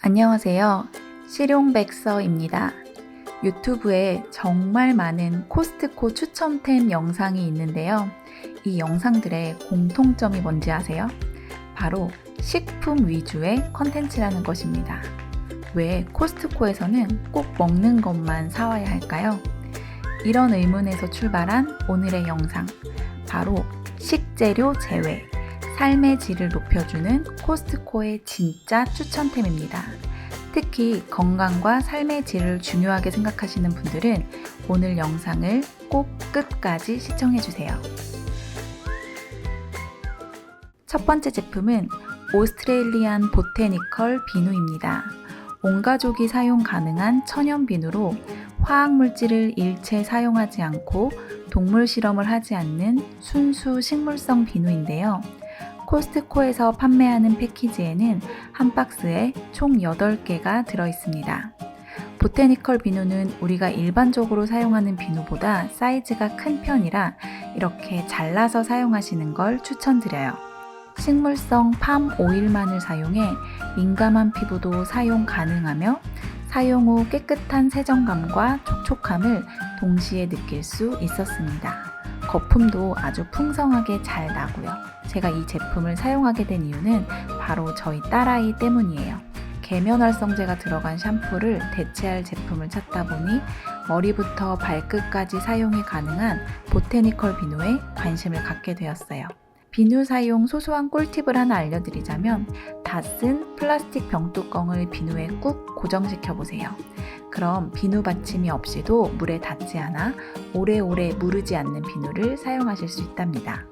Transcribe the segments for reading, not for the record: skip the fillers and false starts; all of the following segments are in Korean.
안녕하세요. 실용백서입니다. 유튜브에 정말 많은 코스트코 추천템 영상이 있는데요. 이 영상들의 공통점이 뭔지 아세요? 바로 식품 위주의 컨텐츠라는 것입니다. 왜 코스트코에서는 꼭 먹는 것만 사와야 할까요? 이런 의문에서 출발한 오늘의 영상, 바로 식재료 제외, 삶의 질을 높여주는 코스트코의 진짜 추천템입니다. 특히 건강과 삶의 질을 중요하게 생각하시는 분들은 오늘 영상을 꼭 끝까지 시청해주세요. 첫 번째 제품은 오스트레일리안 보테니컬 비누입니다. 온 가족이 사용 가능한 천연 비누로 화학물질을 일체 사용하지 않고 동물 실험을 하지 않는 순수 식물성 비누인데요. 코스트코에서 판매하는 패키지에는 한 박스에 총 8개가 들어있습니다. 보테니컬 비누는 우리가 일반적으로 사용하는 비누보다 사이즈가 큰 편이라 이렇게 잘라서 사용하시는 걸 추천드려요. 식물성 팜 오일만을 사용해 민감한 피부도 사용 가능하며 사용 후 깨끗한 세정감과 촉촉함을 동시에 느낄 수 있었습니다. 거품도 아주 풍성하게 잘 나고요. 제가 이 제품을 사용하게 된 이유는 바로 저희 딸아이 때문이에요. 계면활성제가 들어간 샴푸를 대체할 제품을 찾다 보니 머리부터 발끝까지 사용이 가능한 보테니컬 비누에 관심을 갖게 되었어요. 비누 사용 소소한 꿀팁을 하나 알려드리자면 다 쓴 플라스틱 병뚜껑을 비누에 꾹 고정시켜 보세요. 그럼 비누 받침이 없이도 물에 닿지 않아 오래오래 무르지 않는 비누를 사용하실 수 있답니다.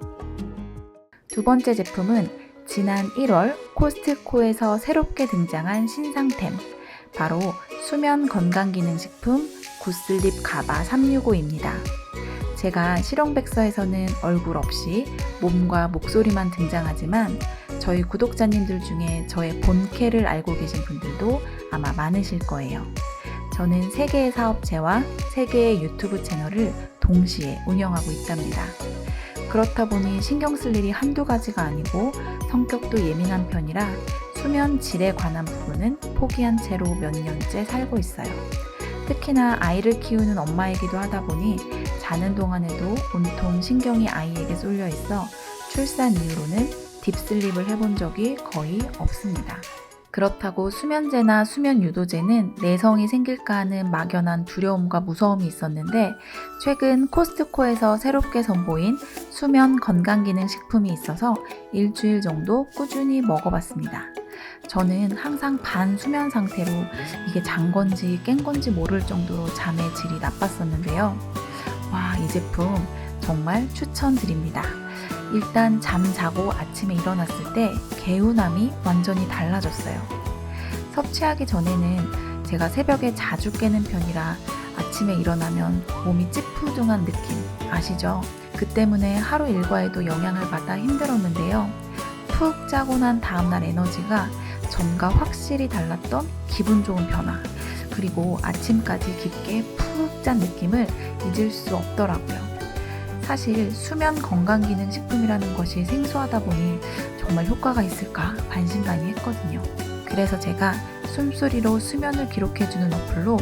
두 번째 제품은 지난 1월 코스트코에서 새롭게 등장한 신상템, 바로 수면 건강기능식품 굿슬립 가바 365입니다. 제가 실용백서에서는 얼굴 없이 몸과 목소리만 등장하지만 저희 구독자님들 중에 저의 본캐를 알고 계신 분들도 아마 많으실 거예요. 저는 3개의 사업체와 3개의 유튜브 채널을 동시에 운영하고 있답니다. 그렇다 보니 신경 쓸 일이 한두 가지가 아니고 성격도 예민한 편이라 수면 질에 관한 부분은 포기한 채로 몇 년째 살고 있어요. 특히나 아이를 키우는 엄마이기도 하다 보니 자는 동안에도 온통 신경이 아이에게 쏠려 있어 출산 이후로는 딥슬립을 해본 적이 거의 없습니다. 그렇다고 수면제나 수면 유도제는 내성이 생길까 하는 막연한 두려움과 무서움이 있었는데 최근 코스트코에서 새롭게 선보인 수면 건강기능식품이 있어서 일주일 정도 꾸준히 먹어봤습니다. 저는 항상 반수면 상태로 이게 잔 건지 깬 건지 모를 정도로 잠의 질이 나빴었는데요. 와, 이 제품 정말 추천드립니다. 일단 잠 자고 아침에 일어났을 때 개운함이 완전히 달라졌어요. 섭취하기 전에는 제가 새벽에 자주 깨는 편이라 아침에 일어나면 몸이 찌푸둥한 느낌 아시죠? 그 때문에 하루 일과에도 영향을 받아 힘들었는데요. 푹 자고 난 다음날 에너지가 전과 확실히 달랐던 기분 좋은 변화, 그리고 아침까지 깊게 푹 잔 느낌을 잊을 수 없더라고요. 사실 수면 건강기능식품이라는 것이 생소하다 보니 정말 효과가 있을까 반신반의했거든요. 그래서 제가 숨소리로 수면을 기록해주는 어플로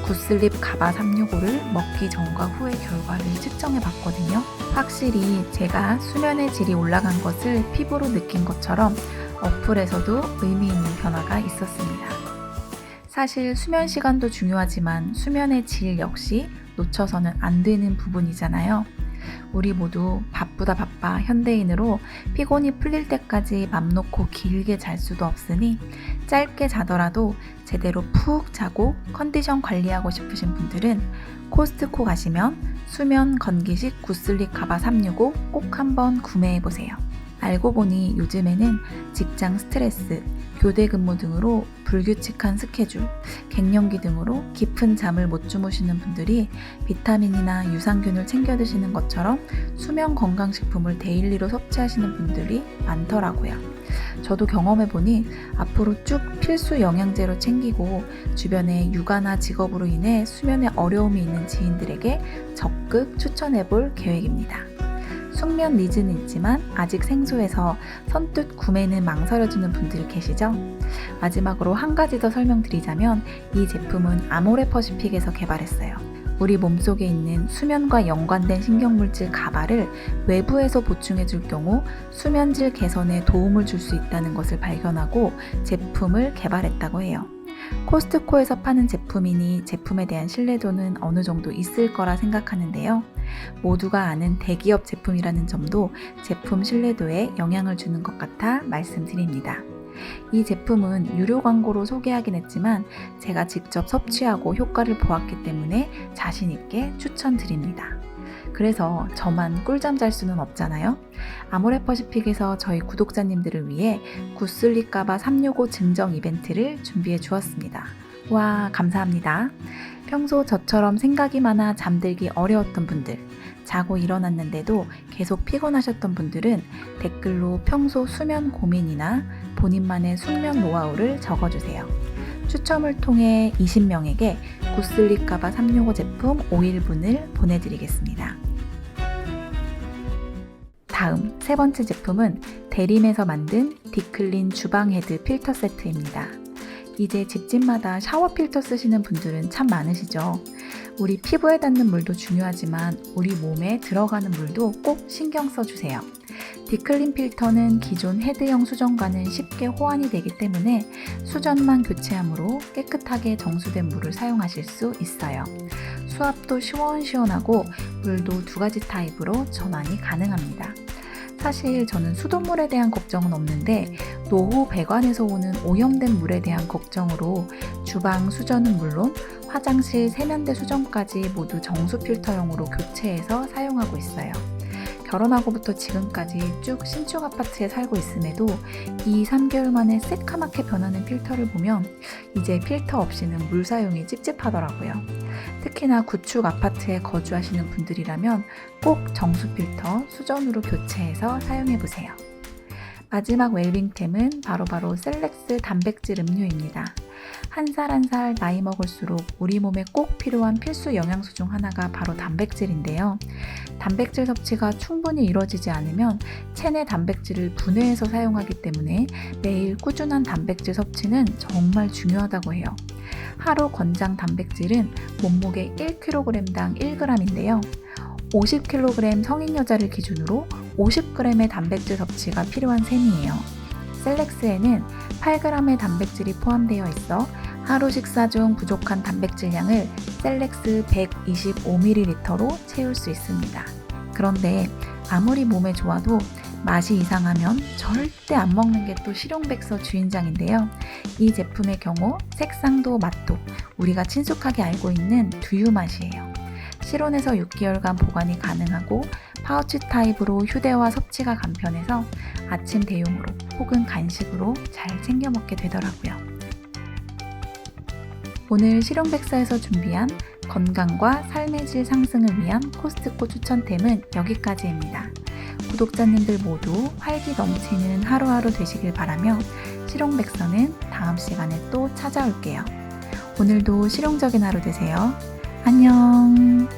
굿슬립 가바 365를 먹기 전과 후의 결과를 측정해봤거든요. 확실히 제가 수면의 질이 올라간 것을 피부로 느낀 것처럼 어플에서도 의미 있는 변화가 있었습니다. 사실 수면 시간도 중요하지만 수면의 질 역시 놓쳐서는 안 되는 부분이잖아요. 우리 모두 바쁘다 바빠 현대인으로 피곤이 풀릴 때까지 맘 놓고 길게 잘 수도 없으니 짧게 자더라도 제대로 푹 자고 컨디션 관리하고 싶으신 분들은 코스트코 가시면 수면 건기식 굿슬립 가바 365 꼭 한번 구매해보세요. 알고 보니 요즘에는 직장 스트레스, 교대 근무 등으로 불규칙한 스케줄, 갱년기 등으로 깊은 잠을 못 주무시는 분들이 비타민이나 유산균을 챙겨 드시는 것처럼 수면 건강식품을 데일리로 섭취하시는 분들이 많더라고요. 저도 경험해보니 앞으로 쭉 필수 영양제로 챙기고 주변에 육아나 직업으로 인해 수면에 어려움이 있는 지인들에게 적극 추천해볼 계획입니다. 숙면 니즈는 있지만 아직 생소해서 선뜻 구매는 망설여지는 분들이 계시죠? 마지막으로 한 가지 더 설명드리자면 이 제품은 아모레퍼시픽에서 개발했어요. 우리 몸속에 있는 수면과 연관된 신경물질 가바를 외부에서 보충해줄 경우 수면질 개선에 도움을 줄 수 있다는 것을 발견하고 제품을 개발했다고 해요. 코스트코에서 파는 제품이니 제품에 대한 신뢰도는 어느 정도 있을 거라 생각하는데요. 모두가 아는 대기업 제품이라는 점도 제품 신뢰도에 영향을 주는 것 같아 말씀드립니다. 이 제품은 유료 광고로 소개하긴 했지만 제가 직접 섭취하고 효과를 보았기 때문에 자신 있게 추천드립니다. 그래서 저만 꿀잠 잘 수는 없잖아요. 아모레퍼시픽에서 저희 구독자님들을 위해 구슬리까봐 365 증정 이벤트를 준비해 주었습니다. 와, 감사합니다. 평소 저처럼 생각이 많아 잠들기 어려웠던 분들, 자고 일어났는데도 계속 피곤하셨던 분들은 댓글로 평소 수면 고민이나 본인만의 숙면 노하우를 적어주세요. 추첨을 통해 20명에게 구슬리까봐 365 제품 오일분을 보내드리겠습니다. 다음 세 번째 제품은 대림에서 만든 디클린 주방 헤드 필터 세트입니다. 이제 집집마다 샤워 필터 쓰시는 분들은 참 많으시죠? 우리 피부에 닿는 물도 중요하지만 우리 몸에 들어가는 물도 꼭 신경 써주세요. 디클린 필터는 기존 헤드형 수전과는 쉽게 호환이 되기 때문에 수전만 교체하므로 깨끗하게 정수된 물을 사용하실 수 있어요. 수압도 시원시원하고 물도 두 가지 타입으로 전환이 가능합니다. 사실 저는 수돗물에 대한 걱정은 없는데 노후 배관에서 오는 오염된 물에 대한 걱정으로 주방 수전은 물론 화장실 세면대 수전까지 모두 정수 필터형으로 교체해서 사용하고 있어요. 결혼하고부터 지금까지 쭉 신축 아파트에 살고 있음에도 2-3개월 만에 새카맣게 변하는 필터를 보면 이제 필터 없이는 물 사용이 찝찝하더라고요. 특히나 구축 아파트에 거주하시는 분들이라면 꼭 정수 필터 수전으로 교체해서 사용해보세요. 마지막 웰빙템은 바로 셀렉스 단백질 음료입니다. 한 살 한 살 나이 먹을수록 우리 몸에 꼭 필요한 필수 영양소 중 하나가 바로 단백질인데요. 단백질 섭취가 충분히 이루어지지 않으면 체내 단백질을 분해해서 사용하기 때문에 매일 꾸준한 단백질 섭취는 정말 중요하다고 해요. 하루 권장 단백질은 몸무게 1kg당 1g인데요. 50kg 성인 여자를 기준으로 50g의 단백질 섭취가 필요한 셈이에요. 셀렉스에는 8g의 단백질이 포함되어 있어 하루 식사 중 부족한 단백질량을 셀렉스 125ml로 채울 수 있습니다. 그런데 아무리 몸에 좋아도 맛이 이상하면 절대 안 먹는 게 또 실용백서 주인장인데요. 이 제품의 경우 색상도 맛도 우리가 친숙하게 알고 있는 두유 맛이에요. 실온에서 6개월간 보관이 가능하고 파우치 타입으로 휴대와 섭취가 간편해서 아침 대용으로 혹은 간식으로 잘 챙겨 먹게 되더라고요. 오늘 실용백서에서 준비한 건강과 삶의 질 상승을 위한 코스트코 추천템은 여기까지입니다. 구독자님들 모두 활기 넘치는 하루하루 되시길 바라며 실용백서는 다음 시간에 또 찾아올게요. 오늘도 실용적인 하루 되세요. 안녕.